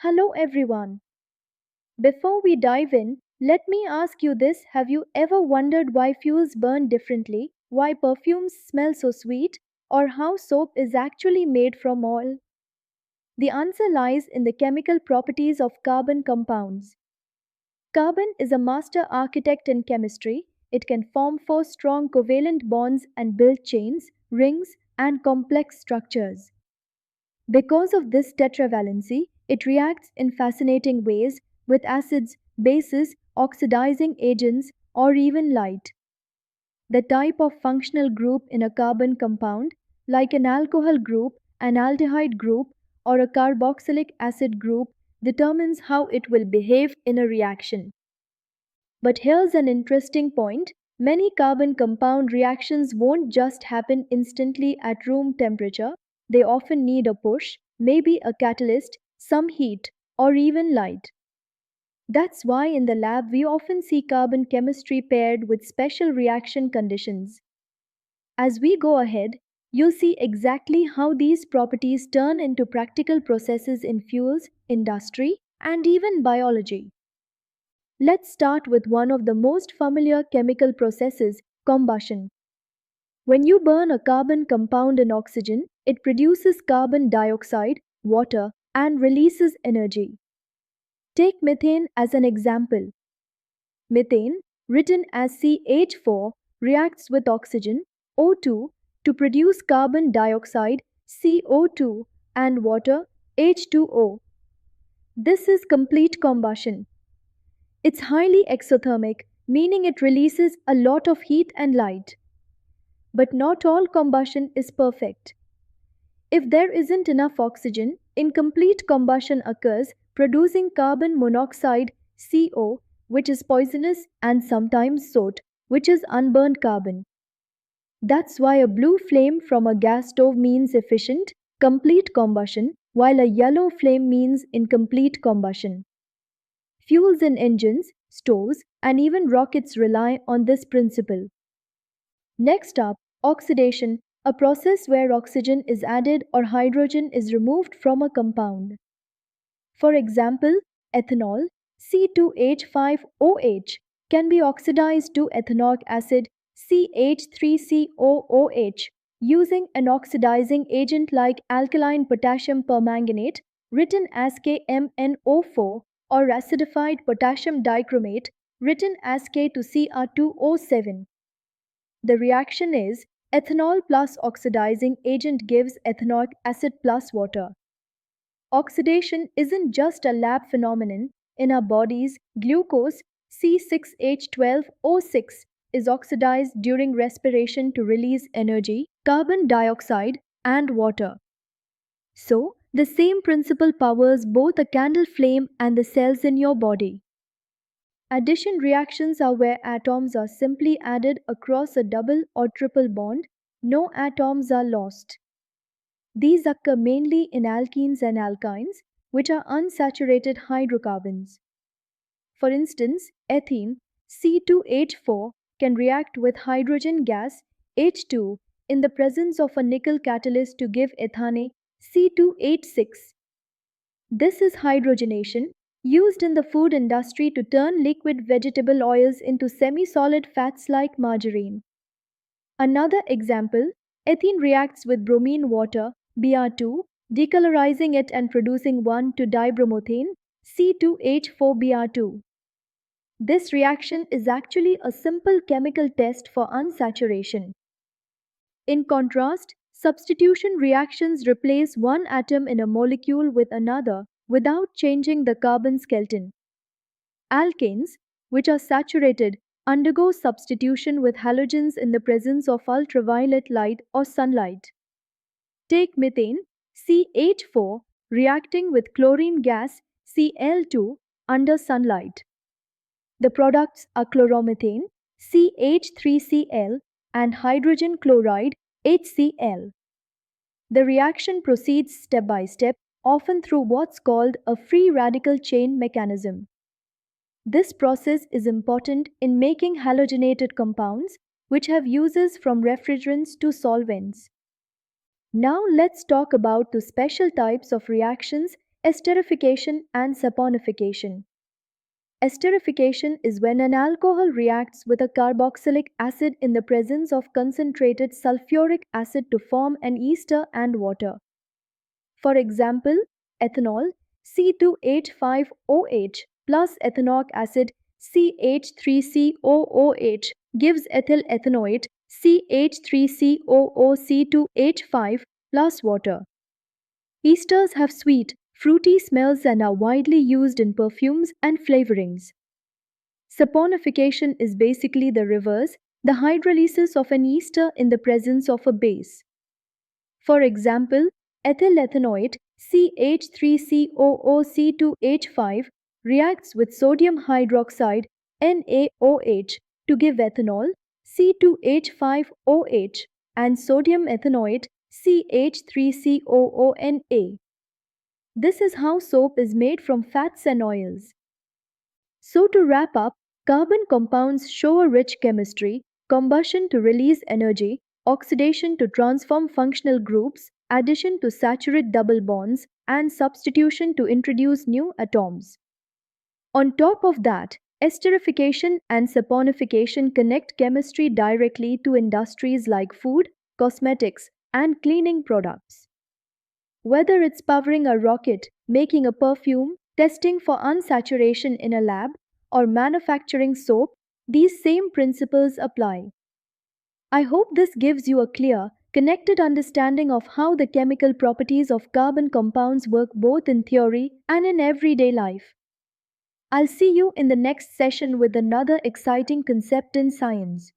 Hello everyone. Before we dive in, let me ask you this. Have you ever wondered why fuels burn differently, why perfumes smell so sweet, or how soap is actually made from oil? The answer lies in the chemical properties of carbon compounds. Carbon is a master architect in chemistry. It can form four strong covalent bonds and build chains, rings, and complex structures. Because of this tetravalency, it reacts in fascinating ways with acids, bases, oxidizing agents, or even light. The type of functional group in a carbon compound, like an alcohol group, an aldehyde group, or a carboxylic acid group, determines how it will behave in a reaction. But here's an interesting point. Many carbon compound reactions won't just happen instantly at room temperature. They often need a push, maybe a catalyst, some heat, or even light. That's why in the lab we often see carbon chemistry paired with special reaction conditions. As we go ahead, you'll see exactly how these properties turn into practical processes in fuels, industry, and even biology. Let's start with one of the most familiar chemical processes, combustion. When you burn a carbon compound in oxygen, it produces carbon dioxide, water, and releases energy. Take methane as an example. Methane, written as CH4, reacts with oxygen, O2, to produce carbon dioxide, CO2, and water, H2O. This is complete combustion. It's highly exothermic, meaning it releases a lot of heat and light. But not all combustion is perfect. If there isn't enough oxygen, incomplete combustion occurs, producing carbon monoxide, CO, which is poisonous, and sometimes soot, which is unburned carbon. That's why a blue flame from a gas stove means efficient, complete combustion, while a yellow flame means incomplete combustion. Fuels in engines, stoves, and even rockets rely on this principle. Next up, oxidation, a process where oxygen is added or hydrogen is removed from a compound. For example, ethanol, C2H5OH, can be oxidized to ethanoic acid, CH3COOH, using an oxidizing agent like alkaline potassium permanganate, written as KMNO4, or acidified potassium dichromate, written as K2Cr2O7. The reaction is ethanol plus oxidizing agent gives ethanoic acid plus water. Oxidation isn't just a lab phenomenon. In our bodies, glucose C6H12O6 is oxidized during respiration to release energy, carbon dioxide, and water. So, the same principle powers both a candle flame and the cells in your body. Addition reactions are where atoms are simply added across a double or triple bond, no atoms are lost. These occur mainly in alkenes and alkynes, which are unsaturated hydrocarbons. For instance, ethene, C2H4, can react with hydrogen gas, H2, in the presence of a nickel catalyst to give ethane, C2H6. This is hydrogenation, used in the food industry to turn liquid vegetable oils into semi-solid fats like margarine. Another example, ethene reacts with bromine water, Br2, decolorizing it and producing 1,2-dibromothane, C2H4Br2. This reaction is actually a simple chemical test for unsaturation. In contrast, substitution reactions replace one atom in a molecule with another without changing the carbon skeleton. Alkanes, which are saturated, undergo substitution with halogens in the presence of ultraviolet light or sunlight. Take methane, CH4, reacting with chlorine gas, Cl2, under sunlight. The products are chloromethane, CH3Cl, and hydrogen chloride, HCl. The reaction proceeds step by step, often through what's called a free radical chain mechanism. This process is important in making halogenated compounds, which have uses from refrigerants to solvents. Now let's talk about the special types of reactions Esterification and saponification. Esterification is when an alcohol reacts with a carboxylic acid in the presence of concentrated sulfuric acid to form an ester and water. For example, ethanol C2H5OH plus ethanoic acid CH3COOH gives ethyl ethanoate CH3COOC2H5 plus water. Esters have sweet, fruity smells and are widely used in perfumes and flavorings. Saponification is basically the reverse, the hydrolysis of an ester in the presence of a base. For example, ethyl ethanoate CH3COOC2H5 reacts with sodium hydroxide NaOH to give ethanol C2H5OH and sodium ethanoate CH3COONA. This is how soap is made from fats and oils. So to wrap up, carbon compounds show a rich chemistry, combustion to release energy, oxidation to transform functional groups, addition to saturate double bonds, and substitution to introduce new atoms. On top of that, esterification and saponification connect chemistry directly to industries like food, cosmetics, and cleaning products. Whether it's powering a rocket, making a perfume, testing for unsaturation in a lab, or manufacturing soap, these same principles apply. I hope this gives you a clear, connected understanding of how the chemical properties of carbon compounds work both in theory and in everyday life. I'll see you in the next session with another exciting concept in science.